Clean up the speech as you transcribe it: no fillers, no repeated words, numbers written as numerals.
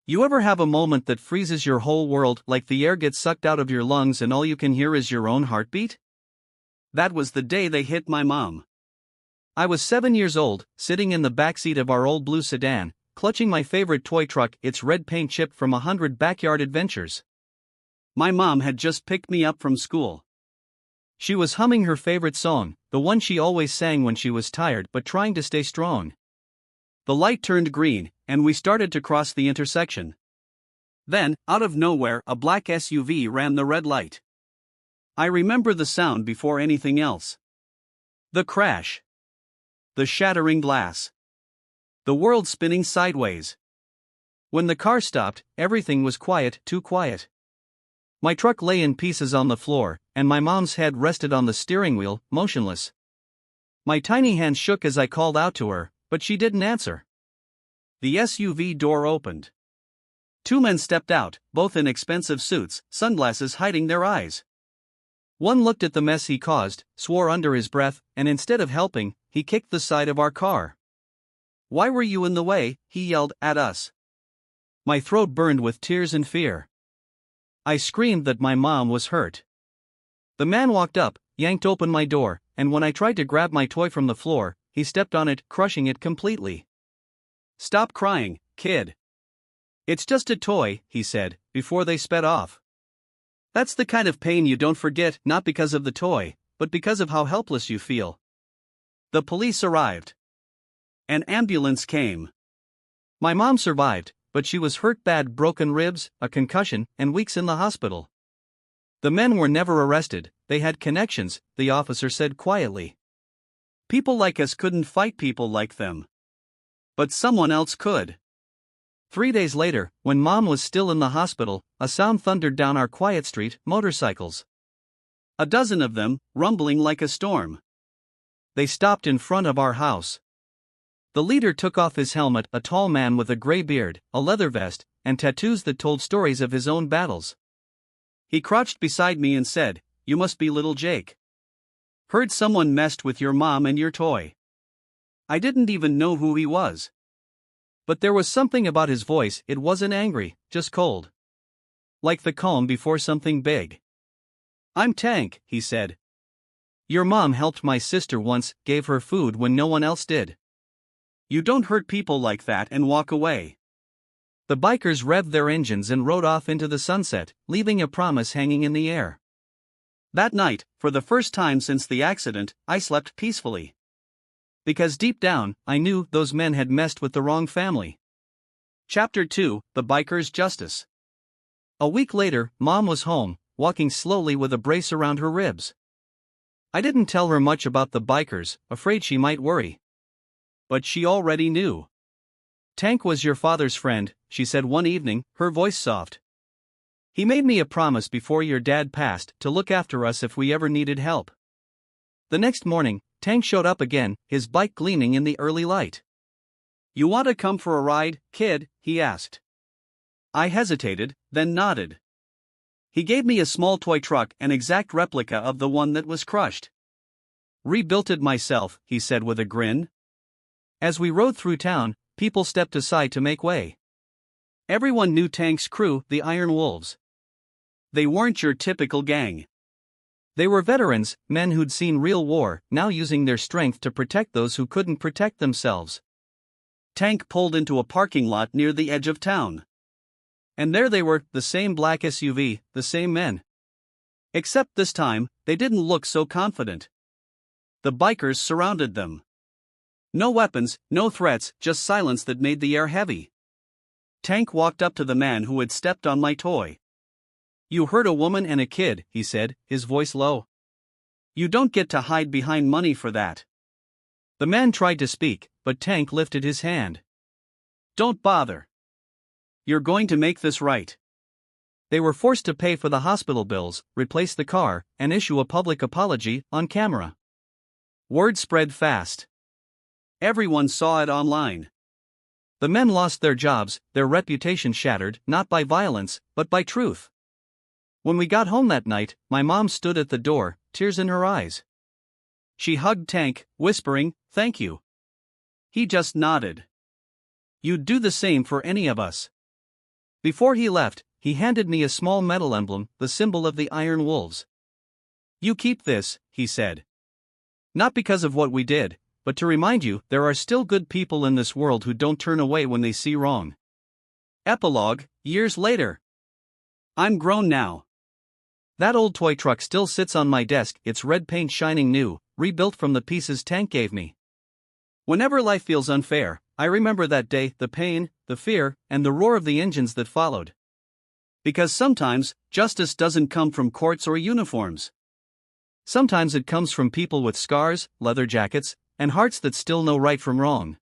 You ever have a moment that freezes your whole world, like the air gets sucked out of your lungs and all you can hear is your own heartbeat? That was the day they hit my mom. I was 7 years old, sitting in the backseat of our old blue sedan, clutching my favorite toy truck, its red paint chipped from 100 backyard adventures. My mom had just picked me up from school. She was humming her favorite song, the one she always sang when she was tired but trying to stay strong. The light turned green, and we started to cross the intersection. Then, out of nowhere, a black SUV ran the red light. I remember the sound before anything else. The crash. The shattering glass. The world spinning sideways. When the car stopped, everything was quiet, too quiet. My truck lay in pieces on the floor, and my mom's head rested on the steering wheel, motionless. My tiny hand shook as I called out to her, but she didn't answer. The SUV door opened. Two men stepped out, both in expensive suits, sunglasses hiding their eyes. One looked at the mess he caused, swore under his breath, and instead of helping, he kicked the side of our car. "Why were you in the way?" he yelled at us. My throat burned with tears and fear. I screamed that my mom was hurt. The man walked up, yanked open my door, and when I tried to grab my toy from the floor, he stepped on it, crushing it completely. "Stop crying, kid. It's just a toy," he said, before they sped off. That's the kind of pain you don't forget, not because of the toy, but because of how helpless you feel. The police arrived. An ambulance came. My mom survived, but she was hurt bad, broken ribs, a concussion, and weeks in the hospital. The men were never arrested, they had connections, the officer said quietly. People like us couldn't fight people like them. But someone else could. 3 days later, when Mom was still in the hospital, a sound thundered down our quiet street, motorcycles. A dozen of them, rumbling like a storm. They stopped in front of our house. The leader took off his helmet, a tall man with a gray beard, a leather vest, and tattoos that told stories of his own battles. He crouched beside me and said, "You must be little Jake. Heard someone messed with your mom and your toy." I didn't even know who he was. But there was something about his voice, it wasn't angry, just cold. Like the calm before something big. "I'm Tank," he said. "Your mom helped my sister once, gave her food when no one else did. You don't hurt people like that and walk away." The bikers revved their engines and rode off into the sunset, leaving a promise hanging in the air. That night, for the first time since the accident, I slept peacefully. Because deep down, I knew those men had messed with the wrong family. Chapter 2: The Biker's Justice. A week later, Mom was home, walking slowly with a brace around her ribs. I didn't tell her much about the bikers, afraid she might worry. But she already knew. "Tank was your father's friend," she said one evening, her voice soft. "He made me a promise before your dad passed to look after us if we ever needed help." The next morning, Tank showed up again, his bike gleaming in the early light. "You want to come for a ride, kid?" he asked. I hesitated, then nodded. He gave me a small toy truck, an exact replica of the one that was crushed. "Rebuilt it myself," he said with a grin. As we rode through town, people stepped aside to make way. Everyone knew Tank's crew, the Iron Wolves. They weren't your typical gang. They were veterans, men who'd seen real war, now using their strength to protect those who couldn't protect themselves. Tank pulled into a parking lot near the edge of town. And there they were, the same black SUV, the same men. Except this time, they didn't look so confident. The bikers surrounded them. No weapons, no threats, just silence that made the air heavy. Tank walked up to the man who had stepped on my toy. "You hurt a woman and a kid," he said, his voice low. "You don't get to hide behind money for that." The man tried to speak, but Tank lifted his hand. "Don't bother. You're going to make this right." They were forced to pay for the hospital bills, replace the car, and issue a public apology, on camera. Word spread fast. Everyone saw it online. The men lost their jobs, their reputation shattered, not by violence, but by truth. When we got home that night, my mom stood at the door, tears in her eyes. She hugged Tank, whispering, "Thank you." He just nodded. "You'd do the same for any of us." Before he left, he handed me a small metal emblem, the symbol of the Iron Wolves. "You keep this," he said. "Not because of what we did, but to remind you there are still good people in this world who don't turn away when they see wrong." Epilogue, years later. I'm grown now. That old toy truck still sits on my desk, its red paint shining new, rebuilt from the pieces Tank gave me. Whenever life feels unfair, I remember that day, the pain, the fear, and the roar of the engines that followed. Because sometimes, justice doesn't come from courts or uniforms. Sometimes it comes from people with scars, leather jackets, and hearts that still know right from wrong.